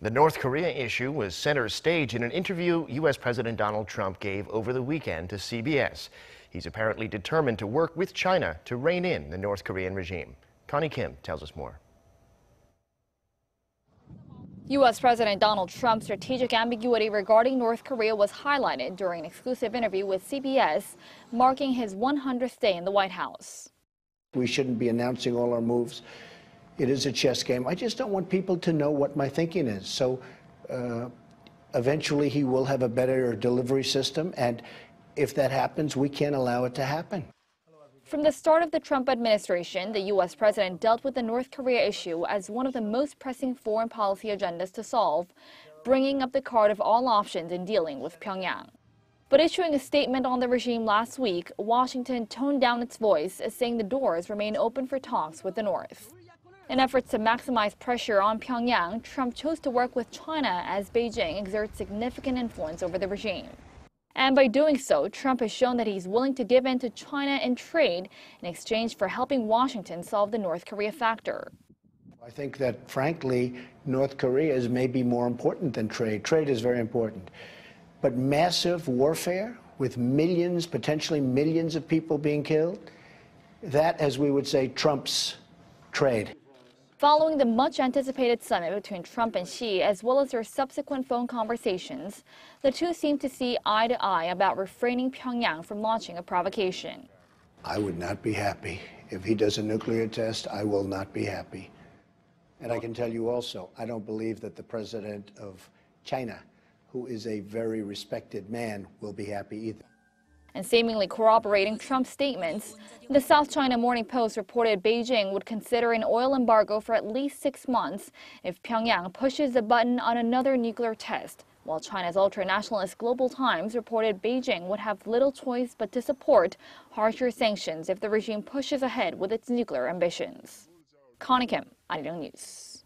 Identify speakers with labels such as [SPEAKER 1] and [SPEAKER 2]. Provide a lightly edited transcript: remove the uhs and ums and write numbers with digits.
[SPEAKER 1] The North Korea issue was center stage in an interview U.S. President Donald Trump gave over the weekend to CBS. He's apparently determined to work with China to rein in the North Korean regime. Connie Kim tells us more.
[SPEAKER 2] U.S. President Donald Trump's strategic ambiguity regarding North Korea was highlighted during an exclusive interview with CBS, marking his 100th day in the White House.
[SPEAKER 3] We shouldn't be announcing all our moves. It is a chess game. I just don't want people to know what my thinking is. So eventually he will have a better delivery system, and if that happens, we can't allow it to happen.
[SPEAKER 2] From the start of the Trump administration, the U.S. president dealt with the North Korea issue as one of the most pressing foreign policy agendas to solve, bringing up the card of all options in dealing with Pyongyang. But issuing a statement on the regime last week, Washington toned down its voice, saying the doors remain open for talks with the North. In efforts to maximize pressure on Pyongyang, Trump chose to work with China as Beijing exerts significant influence over the regime. And by doing so, Trump has shown that he's willing to give in to China in trade in exchange for helping Washington solve the North Korea factor.
[SPEAKER 3] I think that, frankly, North Korea is maybe more important than trade. Trade is very important. But massive warfare with millions, potentially millions of people being killed, that, as we would say, trumps trade.
[SPEAKER 2] Following the much-anticipated summit between Trump and Xi, as well as their subsequent phone conversations, the two seem to see eye to eye about refraining Pyongyang from launching a provocation.
[SPEAKER 3] I would not be happy. If he does a nuclear test, I will not be happy. And I can tell you also, I don't believe that the president of China, who is a very respected man, will be happy either.
[SPEAKER 2] And seemingly corroborating Trump's statements, the South China Morning Post reported Beijing would consider an oil embargo for at least 6 months if Pyongyang pushes the button on another nuclear test, while China's ultra-nationalist Global Times reported Beijing would have little choice but to support harsher sanctions if the regime pushes ahead with its nuclear ambitions. Connie Kim, Arirang News.